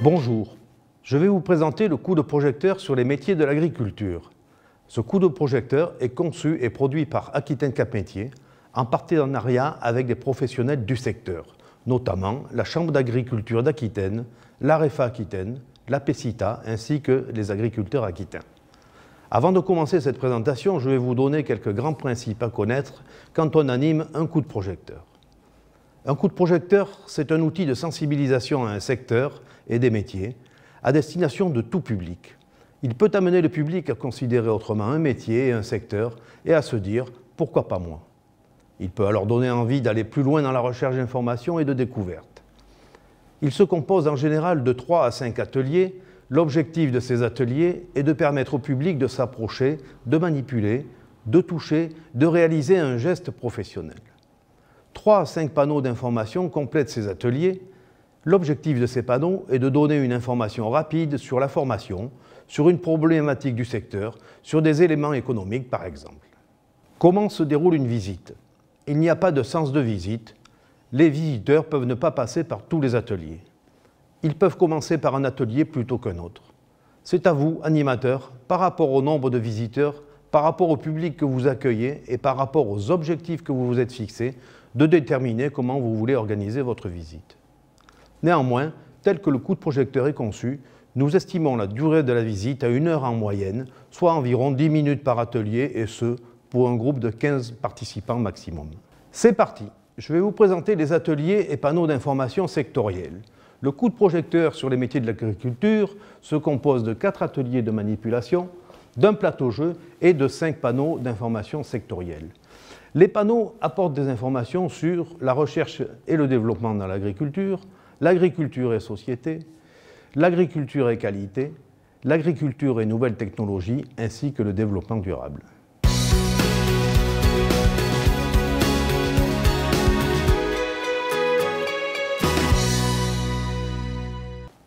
Bonjour, je vais vous présenter le coup de projecteur sur les métiers de l'agriculture. Ce coup de projecteur est conçu et produit par Aquitaine Cap Métiers en partenariat avec des professionnels du secteur, notamment la Chambre d'agriculture d'Aquitaine, l'AREFA Aquitaine, la PECITA ainsi que les agriculteurs aquitains. Avant de commencer cette présentation, je vais vous donner quelques grands principes à connaître quand on anime un coup de projecteur. Un coup de projecteur, c'est un outil de sensibilisation à un secteur et des métiers à destination de tout public. Il peut amener le public à considérer autrement un métier et un secteur et à se dire « pourquoi pas moi ?» Il peut alors donner envie d'aller plus loin dans la recherche d'informations et de découvertes. Il se compose en général de 3 à 5 ateliers. L'objectif de ces ateliers est de permettre au public de s'approcher, de manipuler, de toucher, de réaliser un geste professionnel. 3 à 5 panneaux d'information complètent ces ateliers. L'objectif de ces panneaux est de donner une information rapide sur la formation, sur une problématique du secteur, sur des éléments économiques par exemple. Comment se déroule une visite? Il n'y a pas de sens de visite. Les visiteurs peuvent ne pas passer par tous les ateliers. Ils peuvent commencer par un atelier plutôt qu'un autre. C'est à vous, animateurs, par rapport au nombre de visiteurs, par rapport au public que vous accueillez et par rapport aux objectifs que vous vous êtes fixés, de déterminer comment vous voulez organiser votre visite. Néanmoins, tel que le coup de projecteur est conçu, nous estimons la durée de la visite à 1 heure en moyenne, soit environ 10 minutes par atelier, et ce, pour un groupe de 15 participants maximum. C'est parti! Je vais vous présenter les ateliers et panneaux d'information sectoriels. Le coup de projecteur sur les métiers de l'agriculture se compose de 4 ateliers de manipulation, d'un plateau-jeu et de 5 panneaux d'information sectoriels. Les panneaux apportent des informations sur la recherche et le développement dans l'agriculture, l'agriculture et société, l'agriculture et qualité, l'agriculture et nouvelles technologies, ainsi que le développement durable.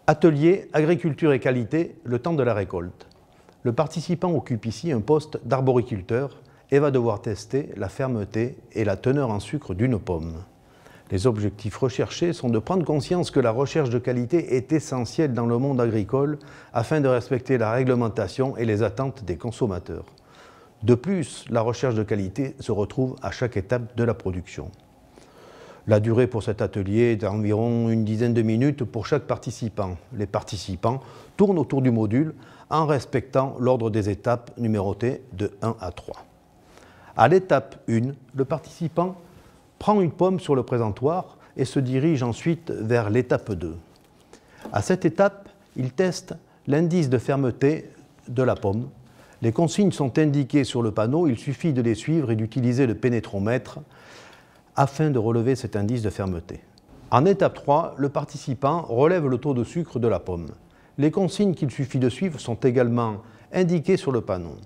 Atelier agriculture et qualité, le temps de la récolte. Le participant occupe ici un poste d'arboriculteur et va devoir tester la fermeté et la teneur en sucre d'une pomme. Les objectifs recherchés sont de prendre conscience que la recherche de qualité est essentielle dans le monde agricole afin de respecter la réglementation et les attentes des consommateurs. De plus, la recherche de qualité se retrouve à chaque étape de la production. La durée pour cet atelier est d'environ une dizaine de minutes pour chaque participant. Les participants tournent autour du module en respectant l'ordre des étapes numérotées de 1 à 3. À l'étape 1, le participant prend une pomme sur le présentoir et se dirige ensuite vers l'étape 2. À cette étape, il teste l'indice de fermeté de la pomme. Les consignes sont indiquées sur le panneau, il suffit de les suivre et d'utiliser le pénétromètre afin de relever cet indice de fermeté. En étape 3, le participant relève le taux de sucre de la pomme. Les consignes qu'il suffit de suivre sont également indiquées sur le panneau.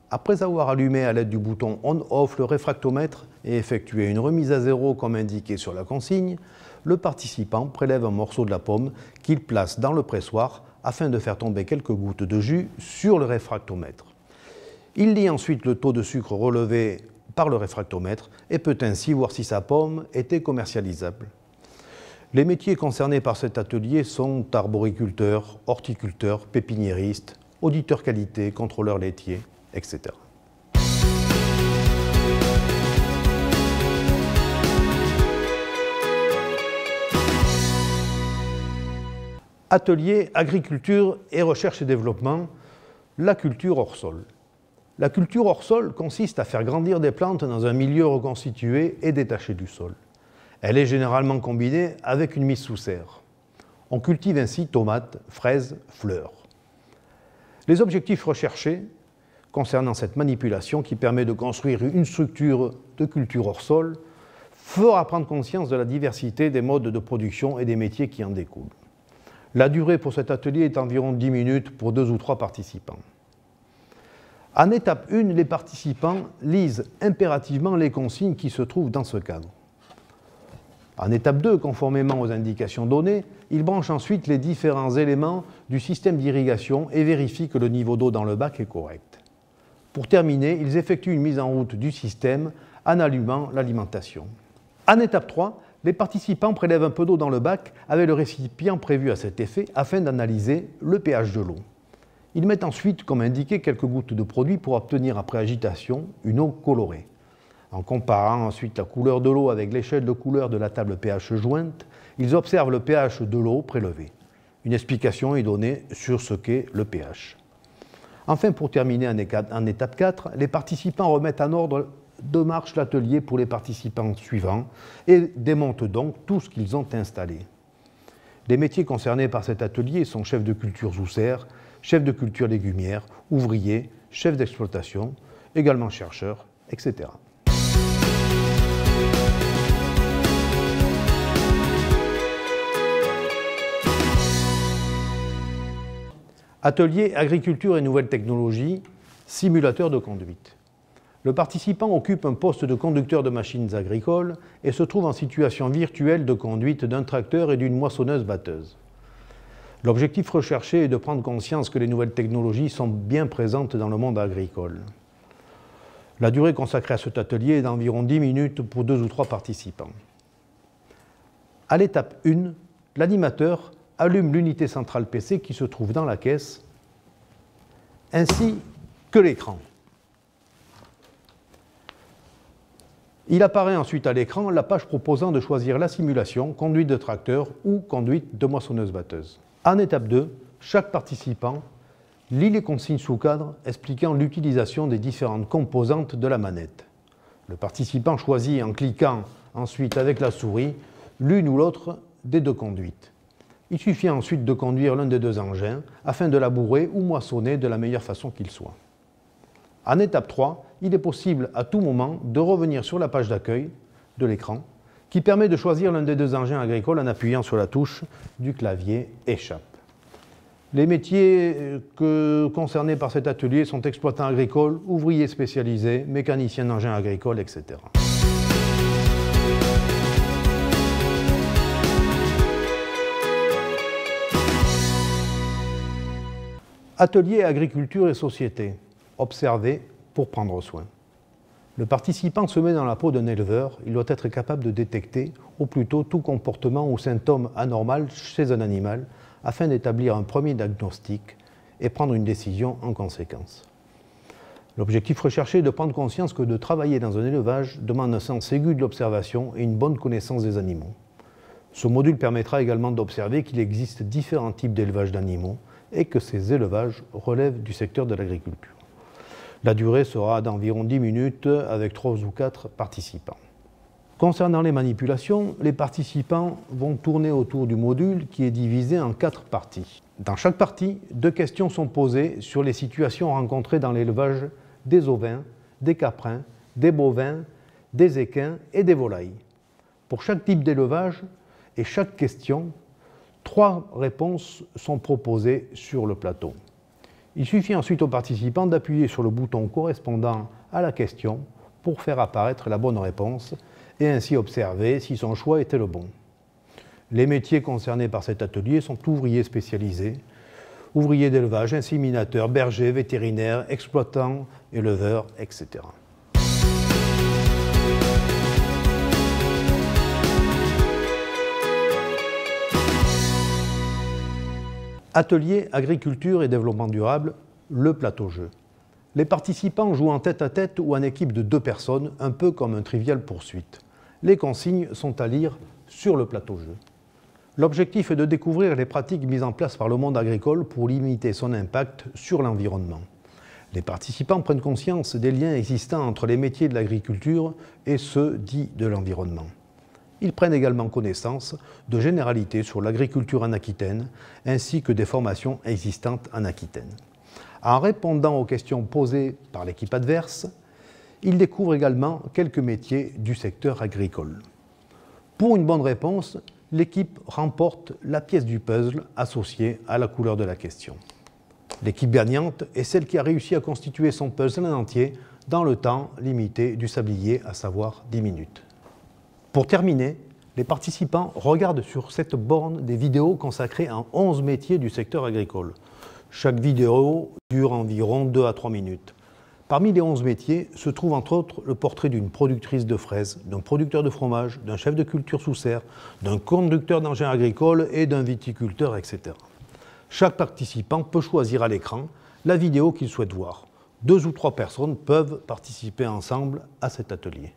Après avoir allumé à l'aide du bouton on-off le réfractomètre et effectué une remise à zéro comme indiqué sur la consigne, le participant prélève un morceau de la pomme qu'il place dans le pressoir afin de faire tomber quelques gouttes de jus sur le réfractomètre. Il lit ensuite le taux de sucre relevé par le réfractomètre et peut ainsi voir si sa pomme était commercialisable. Les métiers concernés par cet atelier sont arboriculteurs, horticulteurs, pépiniéristes, auditeurs qualité, contrôleurs laitiers, etc. Atelier agriculture et recherche et développement, la culture hors sol. La culture hors sol consiste à faire grandir des plantes dans un milieu reconstitué et détaché du sol. Elle est généralement combinée avec une mise sous serre. On cultive ainsi tomates, fraises, fleurs. Les objectifs recherchés concernant cette manipulation qui permet de construire une structure de culture hors sol fera prendre conscience de la diversité des modes de production et des métiers qui en découlent. La durée pour cet atelier est environ 10 minutes pour 2 ou 3 participants. En étape 1, les participants lisent impérativement les consignes qui se trouvent dans ce cadre. En étape 2, conformément aux indications données, ils branchent ensuite les différents éléments du système d'irrigation et vérifient que le niveau d'eau dans le bac est correct. Pour terminer, ils effectuent une mise en route du système en allumant l'alimentation. En étape 3, les participants prélèvent un peu d'eau dans le bac avec le récipient prévu à cet effet afin d'analyser le pH de l'eau. Ils mettent ensuite, comme indiqué, quelques gouttes de produit pour obtenir après agitation une eau colorée. En comparant ensuite la couleur de l'eau avec l'échelle de couleur de la table pH jointe, ils observent le pH de l'eau prélevée. Une explication est donnée sur ce qu'est le pH. Enfin, pour terminer en étape 4, les participants remettent en ordre de marche l'atelier pour les participants suivants et démontent donc tout ce qu'ils ont installé. Les métiers concernés par cet atelier sont chef de culture sous serre, chef de culture légumière, ouvrier, chef d'exploitation, également chercheur, etc. Atelier agriculture et nouvelles technologies, simulateur de conduite. Le participant occupe un poste de conducteur de machines agricoles et se trouve en situation virtuelle de conduite d'un tracteur et d'une moissonneuse-batteuse. L'objectif recherché est de prendre conscience que les nouvelles technologies sont bien présentes dans le monde agricole. La durée consacrée à cet atelier est d'environ 10 minutes pour 2 ou 3 participants. À l'étape 1, l'animateur allume l'unité centrale PC qui se trouve dans la caisse, ainsi que l'écran. Il apparaît ensuite à l'écran la page proposant de choisir la simulation, conduite de tracteur ou conduite de moissonneuse-batteuse. En étape 2, chaque participant lit les consignes sous cadre expliquant l'utilisation des différentes composantes de la manette. Le participant choisit en cliquant ensuite avec la souris l'une ou l'autre des 2 conduites. Il suffit ensuite de conduire l'un des 2 engins afin de labourer ou moissonner de la meilleure façon qu'il soit. En étape 3, il est possible à tout moment de revenir sur la page d'accueil de l'écran qui permet de choisir l'un des 2 engins agricoles en appuyant sur la touche du clavier Échappe. Les métiers concernés par cet atelier sont exploitants agricoles, ouvriers spécialisés, mécaniciens d'engins agricoles, etc. Atelier agriculture et société. Observer pour prendre soin. Le participant se met dans la peau d'un éleveur. Il doit être capable de détecter au plus tôt tout comportement ou symptôme anormal chez un animal afin d'établir un premier diagnostic et prendre une décision en conséquence. L'objectif recherché est de prendre conscience que de travailler dans un élevage demande un sens aigu de l'observation et une bonne connaissance des animaux. Ce module permettra également d'observer qu'il existe différents types d'élevage d'animaux et que ces élevages relèvent du secteur de l'agriculture. La durée sera d'environ 10 minutes avec 3 ou 4 participants. Concernant les manipulations, les participants vont tourner autour du module qui est divisé en 4 parties. Dans chaque partie, 2 questions sont posées sur les situations rencontrées dans l'élevage des ovins, des caprins, des bovins, des équins et des volailles. Pour chaque type d'élevage et chaque question, 3 réponses sont proposées sur le plateau. Il suffit ensuite aux participants d'appuyer sur le bouton correspondant à la question pour faire apparaître la bonne réponse et ainsi observer si son choix était le bon. Les métiers concernés par cet atelier sont ouvriers spécialisés, ouvriers d'élevage, inséminateurs, bergers, vétérinaires, exploitants, éleveurs, etc. Atelier agriculture et développement durable, le plateau-jeu. Les participants jouent en tête-à-tête ou en équipe de 2 personnes, un peu comme un trivial poursuite. Les consignes sont à lire sur le plateau-jeu. L'objectif est de découvrir les pratiques mises en place par le monde agricole pour limiter son impact sur l'environnement. Les participants prennent conscience des liens existants entre les métiers de l'agriculture et ceux dits de l'environnement. Ils prennent également connaissance de généralités sur l'agriculture en Aquitaine, ainsi que des formations existantes en Aquitaine. En répondant aux questions posées par l'équipe adverse, ils découvrent également quelques métiers du secteur agricole. Pour une bonne réponse, l'équipe remporte la pièce du puzzle associée à la couleur de la question. L'équipe gagnante est celle qui a réussi à constituer son puzzle en entier dans le temps limité du sablier, à savoir 10 minutes. Pour terminer, les participants regardent sur cette borne des vidéos consacrées à 11 métiers du secteur agricole. Chaque vidéo dure environ 2 à 3 minutes. Parmi les 11 métiers se trouve entre autres le portrait d'une productrice de fraises, d'un producteur de fromage, d'un chef de culture sous serre, d'un conducteur d'engins agricoles et d'un viticulteur, etc. Chaque participant peut choisir à l'écran la vidéo qu'il souhaite voir. 2 ou 3 personnes peuvent participer ensemble à cet atelier.